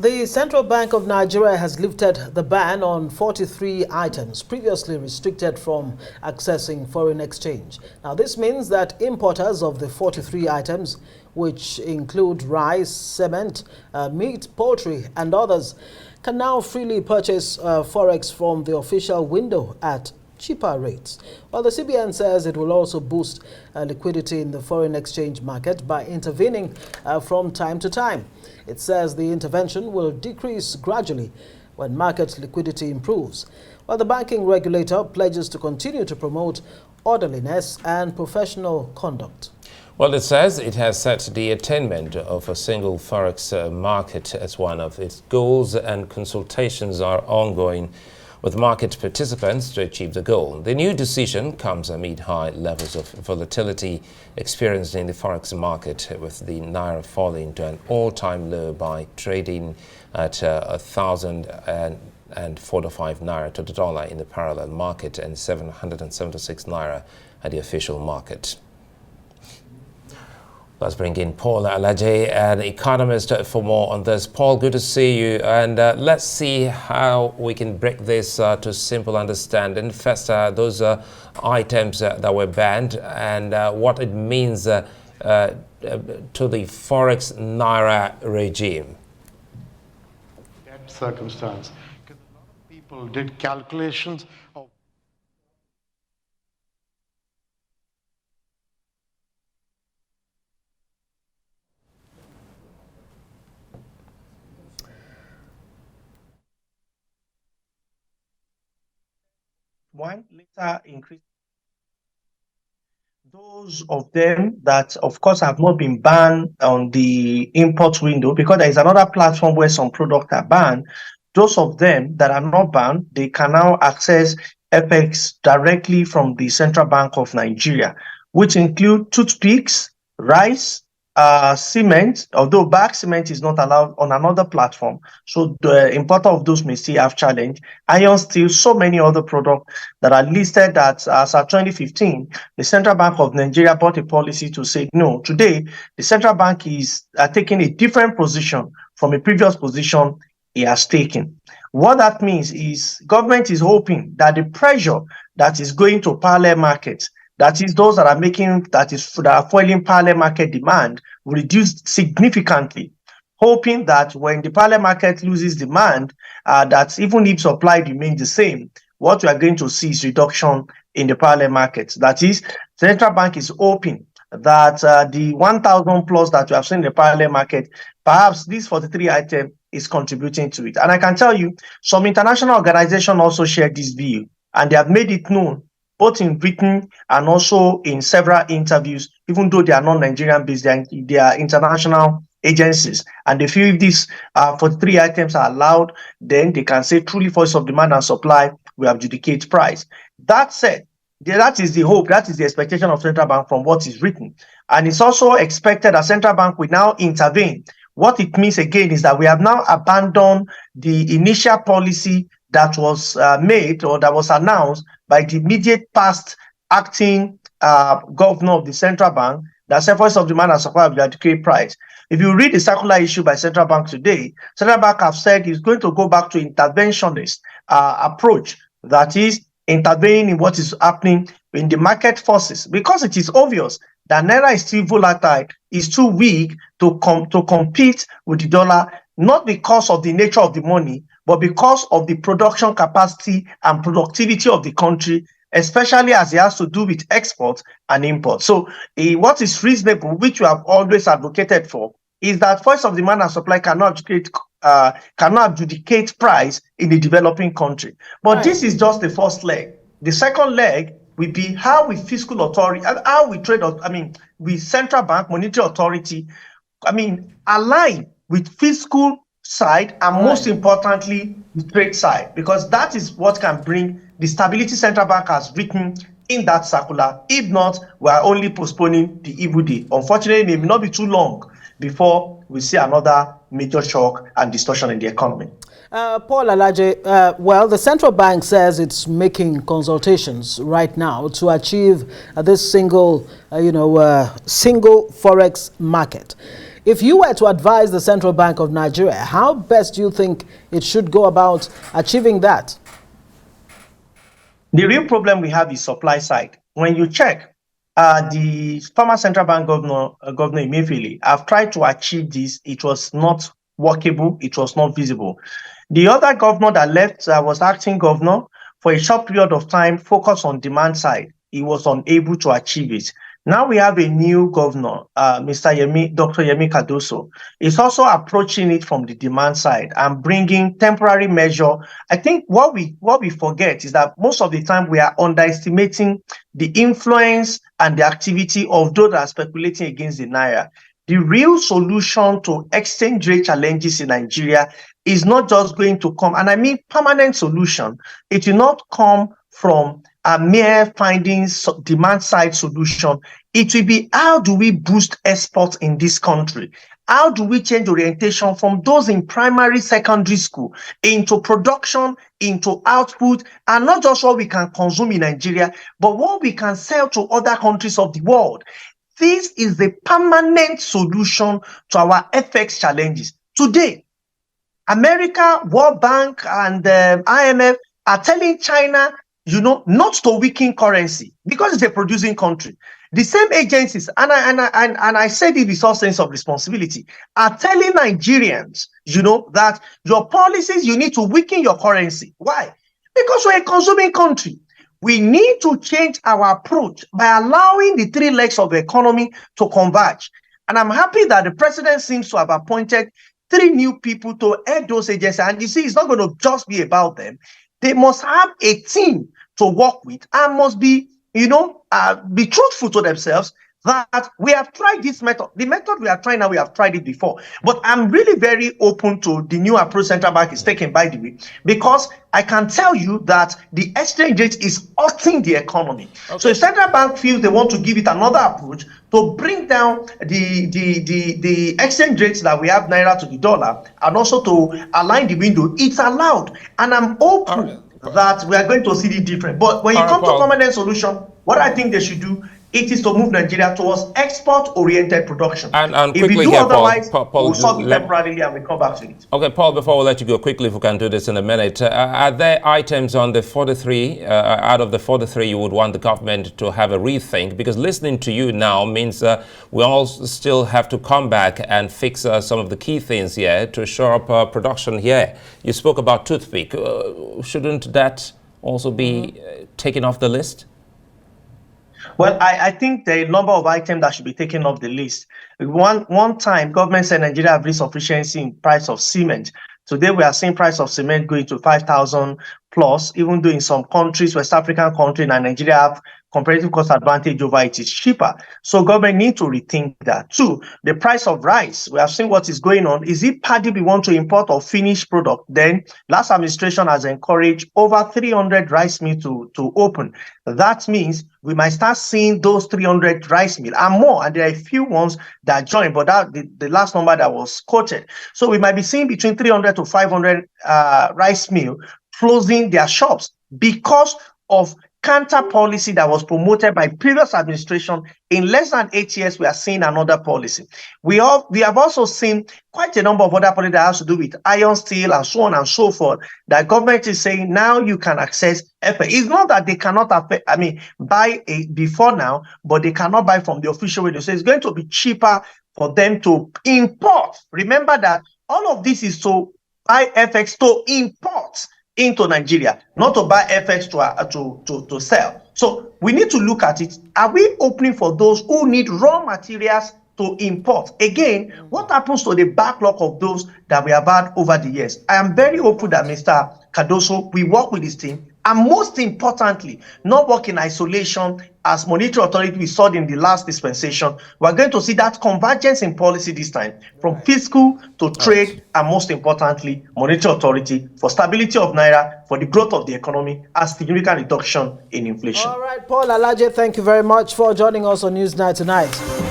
The Central Bank of Nigeria has lifted the ban on 43 items previously restricted from accessing foreign exchange. Now, this means that importers of the 43 items, which include rice, cement, meat, poultry, and others, can now freely purchase forex from the official window at cheaper rates. While the CBN says it will also boost liquidity in the foreign exchange market by intervening from time to time. It says the intervention will decrease gradually when market liquidity improves, while the banking regulator pledges to continue to promote orderliness and professional conduct. Well, it says it has set the attainment of a single forex market as one of its goals, and consultations are ongoing with market participants to achieve the goal. The new decision comes amid high levels of volatility experienced in the forex market, with the naira falling to an all-time low by trading at 1,045 naira to the dollar in the parallel market and 776 naira at the official market. Let's bring in Paul Alaje, an economist, for more on this. Paul, good to see you. And let's see how we can break this to simple understanding. First, those items that were banned and what it means to the Forex Naira regime. That circumstance, because a lot of people did calculations of one later increase. Those of them that, of course, have not been banned on the import window, because there is another platform where some products are banned. Those of them that are not banned, they can now access FX directly from the Central Bank of Nigeria, which include toothpicks, rice, cement, although bag cement is not allowed on another platform. So the importer of those may still have challenge. Iron, steel, so many other products that are listed that as of 2015, the Central Bank of Nigeria brought a policy to say, no, today the Central Bank is taking a different position from a previous position he has taken. What that means is government is hoping that the pressure that is going to parallel markets, that is, those that are foiling parallel market demand, will reduce significantly, hoping that when the parallel market loses demand, that even if supply remains the same, what we are going to see is reduction in the parallel markets. That is, Central Bank is hoping that the 1,000 plus that we have seen in the parallel market, perhaps this 43 item is contributing to it. And I can tell you, some international organizations also share this view, and they have made it known both in written and also in several interviews, even though they are not Nigerian based, they are international agencies. And they feel if these 43 items are allowed, then they can say truly force of demand and supply will adjudicate price. That said, that is the hope, that is the expectation of Central Bank from what is written. And it's also expected that Central Bank will now intervene. What it means again is that we have now abandoned the initial policy that was made or that was announced by the immediate past acting governor of the Central Bank, that force of demand and supply will adjudicate price. If you read the circular issued by Central Bank today, Central Bank have said it's going to go back to interventionist approach, that is, intervening in what is happening in the market forces, because it is obvious that naira is still volatile, is too weak to compete with the dollar, not because of the nature of the money, but because of the production capacity and productivity of the country, especially as it has to do with exports and imports. So what is reasonable, which we have always advocated for, is that force of demand and supply cannot adjudicate price in the developing country. But right, this is just the first leg. The second leg will be how we fiscal authority and how we with Central Bank, monetary authority, align with fiscal side and most importantly the trade side, because that is what can bring the stability Central Bank has written in that circular. If not, we are only postponing the evil day. Unfortunately, it may not be too long before we see another major shock and distortion in the economy. Paul Alaje, well, the central bank says it's making consultations right now to achieve this single forex market. If you were to advise the Central Bank of Nigeria, how best do you think it should go about achieving that? The real problem we have is supply side. When you check, the former central bank governor Emefiele have tried to achieve this. It was not workable. It was not visible. The other governor that left was acting governor for a short period of time, focused on demand side. He was unable to achieve it. Now we have a new governor, Dr. Yemi Cardoso. He's also approaching it from the demand side and bringing temporary measure. I think what we forget is that most of the time we are underestimating the influence and the activity of those that are speculating against the naira. The real solution to exchange rate challenges in Nigeria is not just going to come, and I mean permanent solution. It will not come from a mere finding demand side solution. It will be, how do we boost exports in this country? How do we change orientation from those in primary, secondary school into production, into output, and not just what we can consume in Nigeria, but what we can sell to other countries of the world? This is the permanent solution to our FX challenges. Today, America, World Bank, and IMF are telling China, not to weaken currency because it's a producing country. The same agencies, and I said it with all sense of responsibility, are telling Nigerians, that your policies, you need to weaken your currency. Why? Because we're a consuming country. We need to change our approach by allowing the three legs of the economy to converge. And I'm happy that the president seems to have appointed 3 new people to head those agencies. And you see, it's not going to just be about them. They must have a team to work with and must be, be truthful to themselves that we have tried this method. The method we are trying now, we have tried it before. But I'm really very open to the new approach Central Bank is taking, by the way, because I can tell you that the exchange rate is hurting the economy. Okay. So if Central Bank feels they want to give it another approach to bring down the exchange rates that we have naira to the dollar and also to align the window, it's allowed. And I'm hopeful that we are going to see the difference. But when you come to permanent solution, what I think they should do, it is to move Nigeria towards export-oriented production. And if quickly we do here, otherwise, Paul, we'll solve it temporarily and we'll come back to it. Okay, Paul, before we let you go quickly, if we can do this in a minute, are there items on the 43, out of the 43, you would want the government to have a rethink? Because listening to you now means we all still have to come back and fix some of the key things here to shore up production here. You spoke about toothpick. Shouldn't that also be taken off the list? Well, I think there are a number of items that should be taken off the list. One time, government said Nigeria have reached sufficiency in price of cement. Today, we are seeing price of cement going to 5,000 plus, even though in some countries, West African countries, and Nigeria have comparative cost advantage over it is cheaper. So government need to rethink that. 2, the price of rice. We have seen what is going on. Is it paddy we want to import or finished product? Then last administration has encouraged over 300 rice mills to open. That means we might start seeing those 300 rice mills and more. And there are a few ones that joined, but that the last number that was quoted. So we might be seeing between 300 to 500 rice mills closing their shops because of counter policy that was promoted by previous administration. In less than 8 years, we are seeing another policy. We have also seen quite a number of other policies that has to do with iron, steel, and so on and so forth. That government is saying now you can access FX. It's not that they cannot buy before now, but they cannot buy from the official window. So it's going to be cheaper for them to import. Remember that all of this is to buy FX to import into Nigeria, not to buy FX to sell. So we need to look at it. Are we opening for those who need raw materials to import? Again, what happens to the backlog of those that we have had over the years? I am very hopeful that Mr. Cardoso, we work with his team, and most importantly, not work in isolation. As monetary authority we saw in the last dispensation, we're going to see that convergence in policy this time, from fiscal to trade, and most importantly, monetary authority for stability of naira, for the growth of the economy, and significant reduction in inflation. All right, Paul Alaje, thank you very much for joining us on Newsnight tonight.